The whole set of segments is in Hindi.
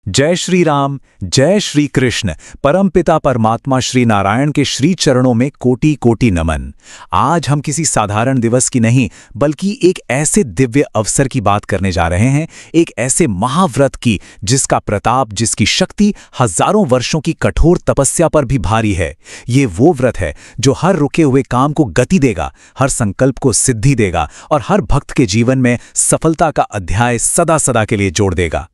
जय श्री राम, जय श्री कृष्ण। परमपिता परमात्मा श्री नारायण के श्री चरणों में कोटि कोटि नमन। आज हम किसी साधारण दिवस की नहीं बल्कि एक ऐसे दिव्य अवसर की बात करने जा रहे हैं, एक ऐसे महाव्रत की जिसका प्रताप, जिसकी शक्ति हजारों वर्षों की कठोर तपस्या पर भी भारी है। ये वो व्रत है जो हर रुके हुए काम को गति देगा, हर संकल्प को सिद्धि देगा और हर भक्त के जीवन में सफलता का अध्याय सदा सदा के लिए जोड़ देगा।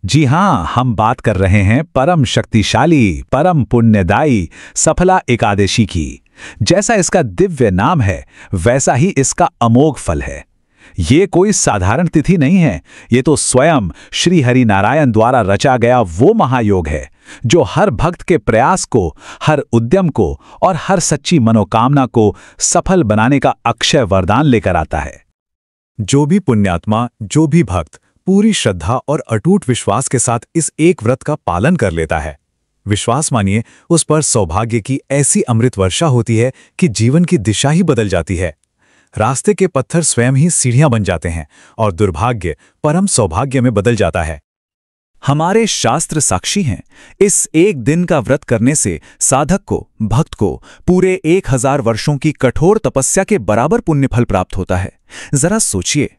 जी हां, हम बात कर रहे हैं परम शक्तिशाली, परम पुण्यदायी सफला एकादशी की। जैसा इसका दिव्य नाम है वैसा ही इसका अमोघ फल है। ये कोई साधारण तिथि नहीं है, ये तो स्वयं श्री हरि नारायण द्वारा रचा गया वो महायोग है जो हर भक्त के प्रयास को, हर उद्यम को और हर सच्ची मनोकामना को सफल बनाने का अक्षय वरदान लेकर आता है। जो भी पुण्यात्मा, जो भी भक्त पूरी श्रद्धा और अटूट विश्वास के साथ इस एक व्रत का पालन कर लेता है, विश्वास मानिए उस पर सौभाग्य की ऐसी अमृत वर्षा होती है कि जीवन की दिशा ही बदल जाती है। रास्ते के पत्थर स्वयं ही सीढ़ियां बन जाते हैं और दुर्भाग्य परम सौभाग्य में बदल जाता है। हमारे शास्त्र साक्षी हैं। इस एक दिन का व्रत करने से साधक को, भक्त को पूरे 1000 वर्षों की कठोर तपस्या के बराबर पुण्य फल प्राप्त होता है। जरा सोचिए,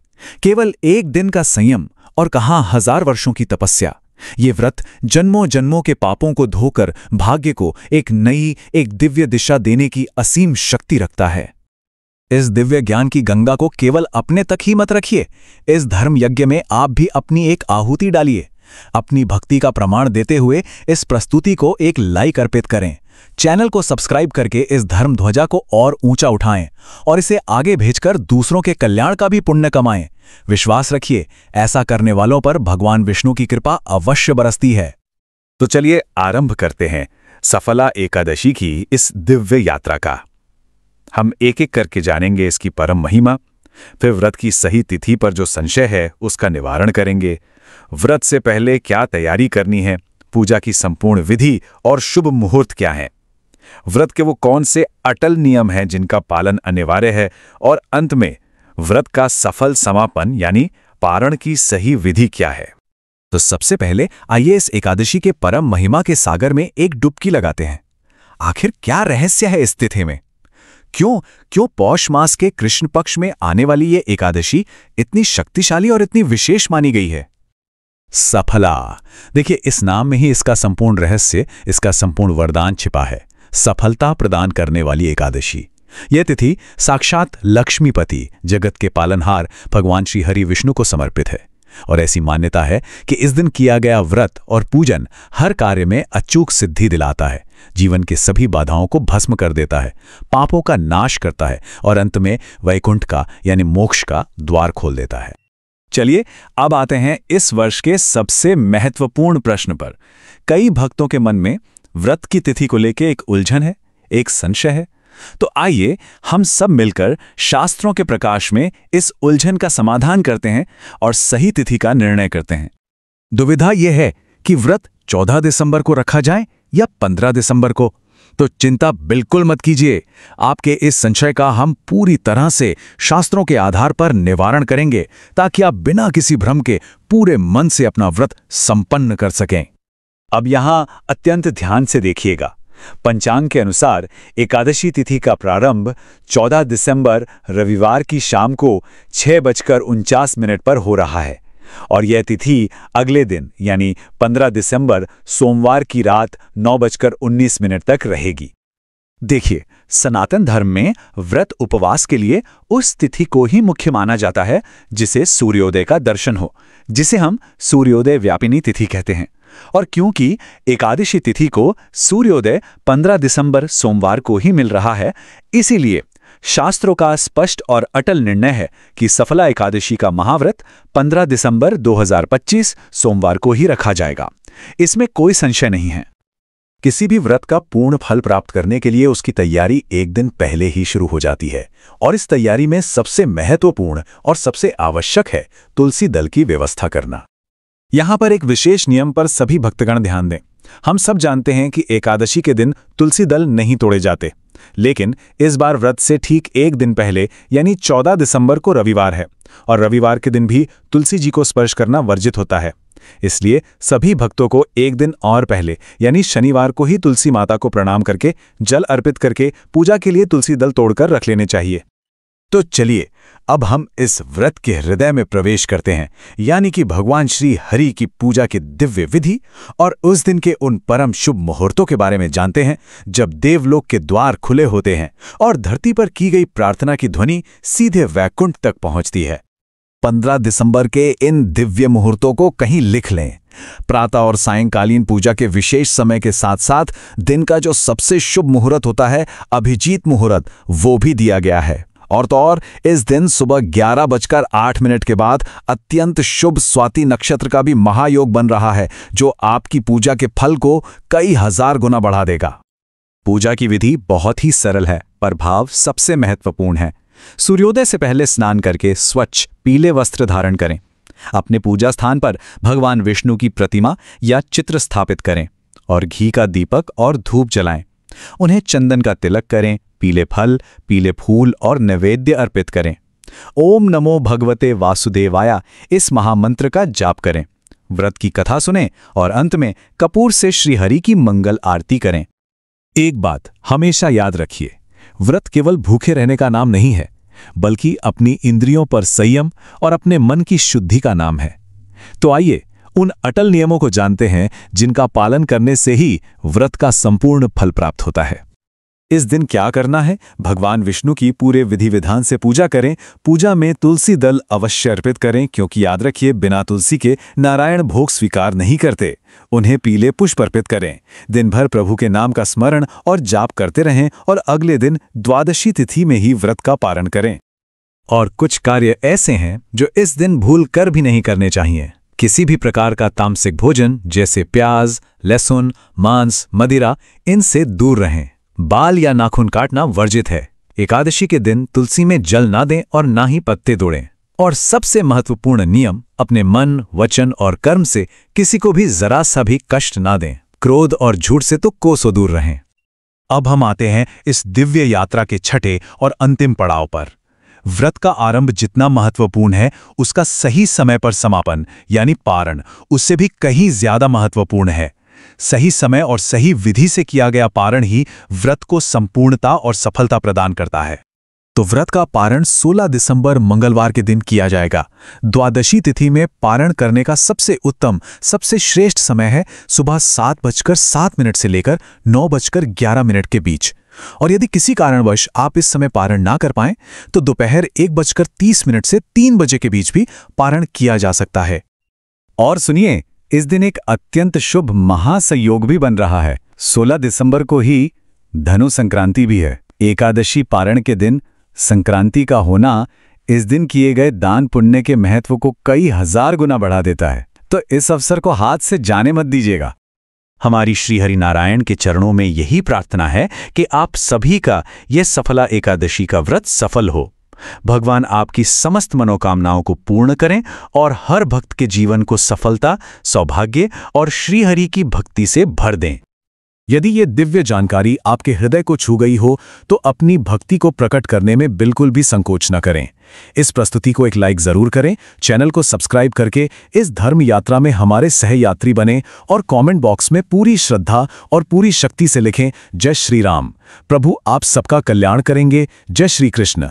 केवल एक दिन का संयम और कहां 1000 वर्षों की तपस्या। ये व्रत जन्मों जन्मों के पापों को धोकर भाग्य को एक नई, एक दिव्य दिशा देने की असीम शक्ति रखता है। इस दिव्य ज्ञान की गंगा को केवल अपने तक ही मत रखिए, इस धर्म यज्ञ में आप भी अपनी एक आहुति डालिए। अपनी भक्ति का प्रमाण देते हुए इस प्रस्तुति को एक लाइक अर्पित करें। चैनल को सब्सक्राइब करके इस धर्म ध्वजा को और ऊंचा उठाएं और इसे आगे भेजकर दूसरों के कल्याण का भी पुण्य कमाएं। विश्वास रखिए, ऐसा करने वालों पर भगवान विष्णु की कृपा अवश्य बरसती है। तो चलिए आरंभ करते हैं सफला एकादशी की इस दिव्य यात्रा का। हम एक एक करके जानेंगे इसकी परम महिमा, फिर व्रत की सही तिथि पर जो संशय है उसका निवारण करेंगे। व्रत से पहले क्या तैयारी करनी है, पूजा की संपूर्ण विधि और शुभ मुहूर्त क्या है, व्रत के वो कौन से अटल नियम हैं जिनका पालन अनिवार्य है, और अंत में व्रत का सफल समापन यानी पारण की सही विधि क्या है। तो सबसे पहले आइए इस एकादशी के परम महिमा के सागर में एक डुबकी लगाते हैं। आखिर क्या रहस्य है इस तिथि में? क्यों पौष मास के कृष्ण पक्ष में आने वाली ये एकादशी इतनी शक्तिशाली और इतनी विशेष मानी गई है? सफला, देखिए इस नाम में ही इसका संपूर्ण रहस्य, इसका संपूर्ण वरदान छिपा है। सफलता प्रदान करने वाली एकादशी। यह तिथि साक्षात लक्ष्मीपति, जगत के पालनहार भगवान श्री हरि विष्णु को समर्पित है और ऐसी मान्यता है कि इस दिन किया गया व्रत और पूजन हर कार्य में अचूक सिद्धि दिलाता है, जीवन के सभी बाधाओं को भस्म कर देता है, पापों का नाश करता है और अंत में वैकुंठ का यानी मोक्ष का द्वार खोल देता है। चलिए अब आते हैं इस वर्ष के सबसे महत्वपूर्ण प्रश्न पर। कई भक्तों के मन में व्रत की तिथि को लेकर एक उलझन है, एक संशय है। तो आइए हम सब मिलकर शास्त्रों के प्रकाश में इस उलझन का समाधान करते हैं और सही तिथि का निर्णय करते हैं। दुविधा यह है कि व्रत 14 दिसंबर को रखा जाए या 15 दिसंबर को। तो चिंता बिल्कुल मत कीजिए, आपके इस संशय का हम पूरी तरह से शास्त्रों के आधार पर निवारण करेंगे ताकि आप बिना किसी भ्रम के पूरे मन से अपना व्रत संपन्न कर सकें। अब यहां अत्यंत ध्यान से देखिएगा। पंचांग के अनुसार एकादशी तिथि का प्रारंभ 14 दिसंबर रविवार की शाम को 6:49 पर हो रहा है और यह तिथि अगले दिन यानी 15 दिसंबर सोमवार की रात 9:19 तक रहेगी। देखिए, सनातन धर्म में व्रत उपवास के लिए उस तिथि को ही मुख्य माना जाता है जिसे सूर्योदय का दर्शन हो, जिसे हम सूर्योदय व्यापिनी तिथि कहते हैं। और क्योंकि एकादशी तिथि को सूर्योदय 15 दिसंबर सोमवार को ही मिल रहा है, इसीलिए शास्त्रों का स्पष्ट और अटल निर्णय है कि सफला एकादशी का महाव्रत 15 दिसंबर 2025 सोमवार को ही रखा जाएगा। इसमें कोई संशय नहीं है। किसी भी व्रत का पूर्ण फल प्राप्त करने के लिए उसकी तैयारी एक दिन पहले ही शुरू हो जाती है और इस तैयारी में सबसे महत्वपूर्ण और सबसे आवश्यक है तुलसी दल की व्यवस्था करना। यहां पर एक विशेष नियम पर सभी भक्तगण ध्यान दें। हम सब जानते हैं कि एकादशी के दिन तुलसी दल नहीं तोड़े जाते, लेकिन इस बार व्रत से ठीक एक दिन पहले यानी 14 दिसंबर को रविवार है और रविवार के दिन भी तुलसी जी को स्पर्श करना वर्जित होता है। इसलिए सभी भक्तों को एक दिन और पहले यानी शनिवार को ही तुलसी माता को प्रणाम करके जल अर्पित करके पूजा के लिए तुलसी दल तोड़कर रख लेने चाहिए। तो चलिए अब हम इस व्रत के हृदय में प्रवेश करते हैं, यानी कि भगवान श्री हरि की पूजा की दिव्य विधि और उस दिन के उन परम शुभ मुहूर्तों के बारे में जानते हैं जब देवलोक के द्वार खुले होते हैं और धरती पर की गई प्रार्थना की ध्वनि सीधे वैकुंठ तक पहुंचती है। 15 दिसंबर के इन दिव्य मुहूर्तों को कहीं लिख लें। प्रातः और सायंकालीन पूजा के विशेष समय के साथ साथ दिन का जो सबसे शुभ मुहूर्त होता है, अभिजीत मुहूर्त, वो भी दिया गया है। और तो और इस दिन सुबह 11:08 के बाद अत्यंत शुभ स्वाति नक्षत्र का भी महायोग बन रहा है, जो आपकी पूजा के फल को कई हजार गुना बढ़ा देगा। पूजा की विधि बहुत ही सरल है पर भाव सबसे महत्वपूर्ण है। सूर्योदय से पहले स्नान करके स्वच्छ पीले वस्त्र धारण करें। अपने पूजा स्थान पर भगवान विष्णु की प्रतिमा या चित्र स्थापित करें और घी का दीपक और धूप जलाएं। उन्हें चंदन का तिलक करें, पीले फल, पीले फूल और नैवेद्य अर्पित करें। ओम नमो भगवते वासुदेवाय इस महामंत्र का जाप करें। व्रत की कथा सुनें और अंत में कपूर से श्रीहरि की मंगल आरती करें। एक बात हमेशा याद रखिए, व्रत केवल भूखे रहने का नाम नहीं है, बल्कि अपनी इंद्रियों पर संयम और अपने मन की शुद्धि का नाम है। तो आइए उन अटल नियमों को जानते हैं जिनका पालन करने से ही व्रत का संपूर्ण फल प्राप्त होता है। इस दिन क्या करना है? भगवान विष्णु की पूरे विधि विधान से पूजा करें। पूजा में तुलसी दल अवश्य अर्पित करें, क्योंकि याद रखिए बिना तुलसी के नारायण भोग स्वीकार नहीं करते। उन्हें पीले पुष्प अर्पित करें। दिन भर प्रभु के नाम का स्मरण और जाप करते रहें और अगले दिन द्वादशी तिथि में ही व्रत का पारण करें। और कुछ कार्य ऐसे हैं जो इस दिन भूल कर भी नहीं करने चाहिए। किसी भी प्रकार का तामसिक भोजन जैसे प्याज, लहसुन, मांस, मदिरा, इनसे दूर रहें। बाल या नाखून काटना वर्जित है। एकादशी के दिन तुलसी में जल ना दें और ना ही पत्ते तोड़ें। और सबसे महत्वपूर्ण नियम, अपने मन, वचन और कर्म से किसी को भी जरा सा भी कष्ट ना दें। क्रोध और झूठ से तो कोसों दूर रहें। अब हम आते हैं इस दिव्य यात्रा के छठे और अंतिम पड़ाव पर। व्रत का आरंभ जितना महत्वपूर्ण है, उसका सही समय पर समापन यानी पारण उससे भी कहीं ज्यादा महत्वपूर्ण है। सही समय और सही विधि से किया गया पारण ही व्रत को संपूर्णता और सफलता प्रदान करता है। तो व्रत का पारण 16 दिसंबर मंगलवार के दिन किया जाएगा। द्वादशी तिथि में पारण करने का सबसे उत्तम, सबसे श्रेष्ठ समय है सुबह 7:07 से लेकर 9:11 के बीच। और यदि किसी कारणवश आप इस समय पारण ना कर पाएं, तो दोपहर 1:30 से 3 बजे के बीच भी पारण किया जा सकता है। और सुनिए, इस दिन एक अत्यंत शुभ महासंयोग भी बन रहा है। 16 दिसंबर को ही धनु संक्रांति भी है। एकादशी पारण के दिन संक्रांति का होना इस दिन किए गए दान पुण्य के महत्व को कई हजार गुना बढ़ा देता है। तो इस अवसर को हाथ से जाने मत दीजिएगा। हमारी श्री हरि नारायण के चरणों में यही प्रार्थना है कि आप सभी का यह सफला एकादशी का व्रत सफल हो। भगवान आपकी समस्त मनोकामनाओं को पूर्ण करें और हर भक्त के जीवन को सफलता, सौभाग्य और श्री हरि की भक्ति से भर दें। यदि ये दिव्य जानकारी आपके हृदय को छू गई हो, तो अपनी भक्ति को प्रकट करने में बिल्कुल भी संकोच न करें। इस प्रस्तुति को एक लाइक जरूर करें, चैनल को सब्सक्राइब करके इस धर्म यात्रा में हमारे सहयात्री बने और कमेंट बॉक्स में पूरी श्रद्धा और पूरी शक्ति से लिखें, जय श्री राम। प्रभु आप सबका कल्याण करेंगे। जय श्री कृष्ण।